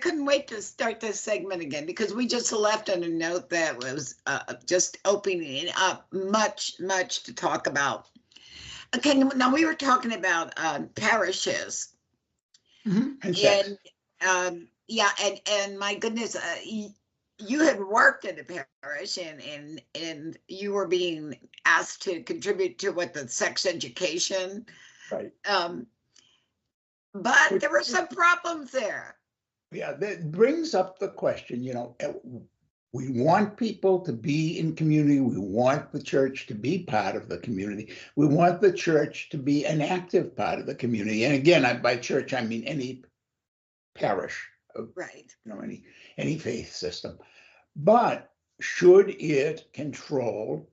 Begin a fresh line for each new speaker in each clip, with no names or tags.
couldn't wait to start this segment again because we just left on a note that was just opening up much to talk about. Okay, now we were talking about parishes.
And
yeah, and my goodness, you had worked in a parish and you were being asked to contribute to the sex education.
Right.
But there were some problems there.
Yeah, that brings up the question, we want people to be in community. We want the church to be part of the community. We want the church to be an active part of the community. And again, by church, I mean any parish,
right?
Any faith system. But should it control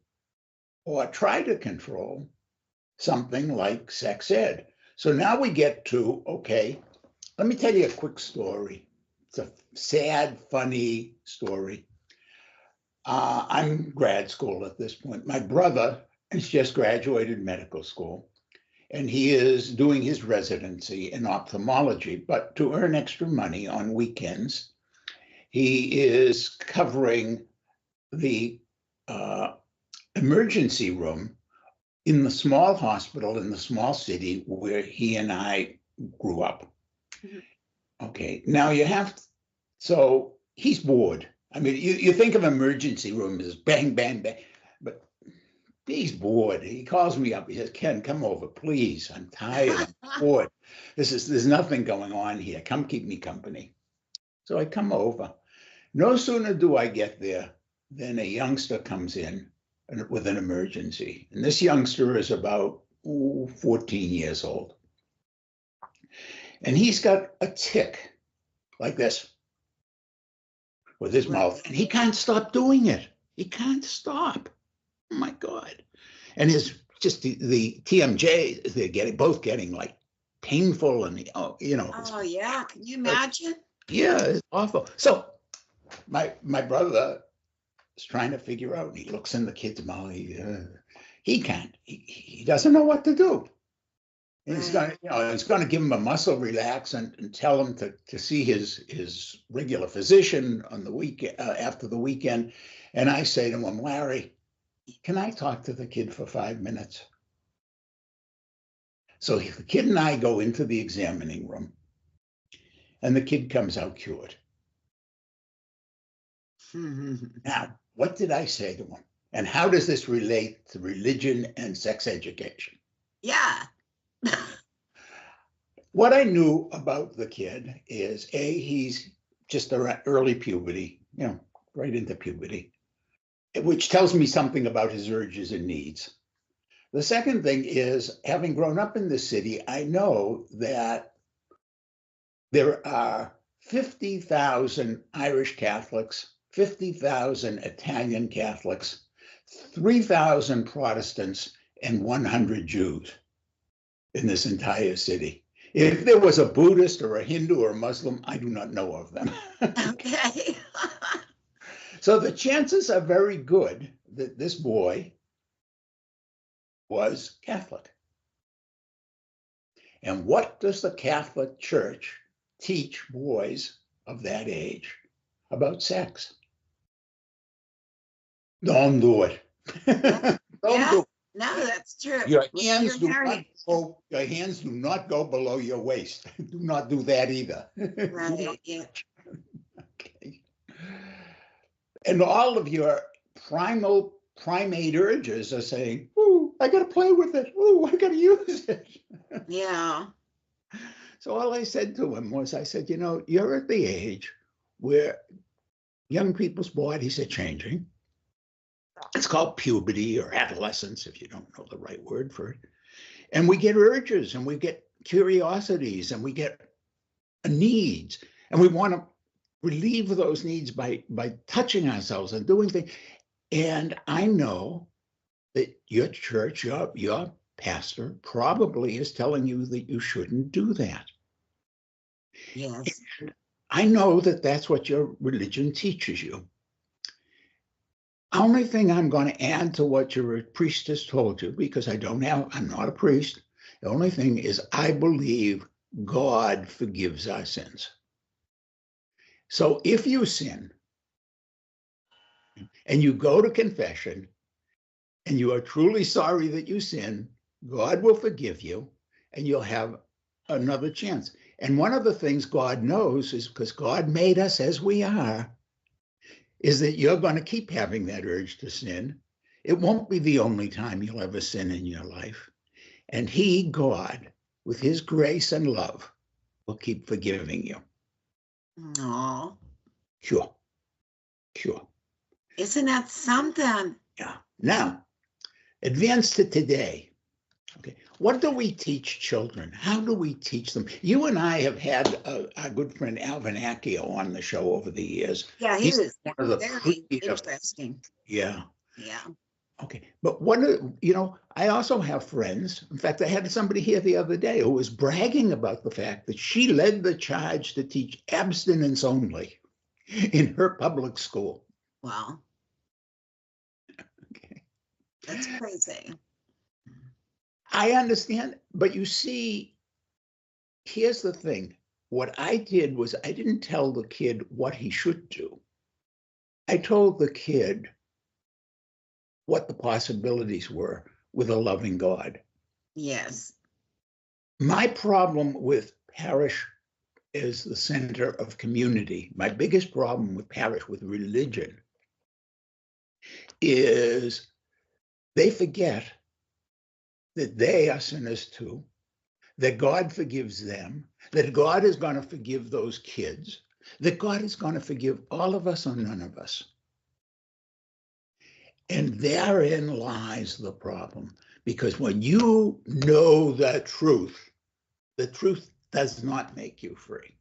or try to control something like sex ed? So now we get to, okay, let me tell you a quick story. It's a sad, funny story. I'm grad school at this point. My brother has just graduated medical school, and he is doing his residency in ophthalmology. But to earn extra money on weekends, he is covering the emergency room in the small hospital in the small city where he and I grew up. Okay, now so he's bored. I mean, you think of emergency room as bang, bang, bang, but he's bored. He calls me up. He says, Ken, come over, please. I'm tired. I'm bored. There's nothing going on here. Come keep me company. So I come over. No sooner do I get there than a youngster comes in with an emergency. And this youngster is about 14 years old. And he's got a tick like this with his mouth, and he can't stop doing it. He can't stop. Oh my God. And the TMJ, they're both getting like painful and,
Oh yeah, can you imagine?
Yeah, it's awful. So my brother is trying to figure out, and he looks in the kid's mouth. He can't. He doesn't know what to do. And it's going to give him a muscle relax and tell him to see his regular physician on the weekend after the weekend. And I say to him, Larry, can I talk to the kid for 5 minutes? So the kid and I go into the examining room, and the kid comes out cured. Now, what did I say to him? And how does this relate to religion and sex education?
Yeah.
What I knew about the kid is, he's just early puberty, right into puberty, which tells me something about his urges and needs. The second thing is, having grown up in the city, I know that there are 50,000 Irish Catholics, 50,000 Italian Catholics, 3,000 Protestants, and 100 Jews in this entire city. If there was a Buddhist or a Hindu or a Muslim, I do not know of them.
Okay.
So the chances are very good that this boy was Catholic. And what does the Catholic Church teach boys of that age about sex? Don't do it. Don't do it.
No, that's true.
Your hands do not go below your waist. Do not do that either.
Right. Yeah.
Okay. And all of your primate urges are saying, "Ooh, I got to play with it. Ooh, I got to use it."
Yeah.
So all I said to him was, I said, you're at the age where young people's bodies are changing. It's called puberty or adolescence, if you don't know the right word for it. And we get urges, and we get curiosities, and we get needs, and we want to relieve those needs by touching ourselves and doing things. And I know that your church, your pastor probably is telling you that you shouldn't do that.
Yes.
And I know that that's what your religion teaches you. Only thing I'm going to add to what your priest has told you, because I'm not a priest. The only thing is, I believe God forgives our sins. So if you sin and you go to confession and you are truly sorry that you sin, God will forgive you and you'll have another chance. And one of the things God knows is, because God made us as we are, is that you're going to keep having that urge to sin. It won't be the only time you'll ever sin in your life. And he, God, with his grace and love, will keep forgiving you.
Oh,
Sure.
isn't that something?
Yeah. Now, advance to today. Okay. What do we teach children? How do we teach them? You and I have had our good friend Alvin Accio on the show over the years.
Yeah, he
He's
was
one of the
very
premier.
interesting.
Yeah.
Yeah.
Okay. But I also have friends. In fact, I had somebody here the other day who was bragging about the fact that she led the charge to teach abstinence only in her public school.
Wow.
Okay.
That's crazy.
I understand, but you see, here's the thing. What I did was I didn't tell the kid what he should do. I told the kid what the possibilities were with a loving God.
Yes.
My problem with parish as the center of community, my biggest problem with parish, with religion, is they forget that they are sinners too, that God forgives them, that God is going to forgive those kids, that God is going to forgive all of us or none of us. And therein lies the problem. Because when you know the truth does not make you free.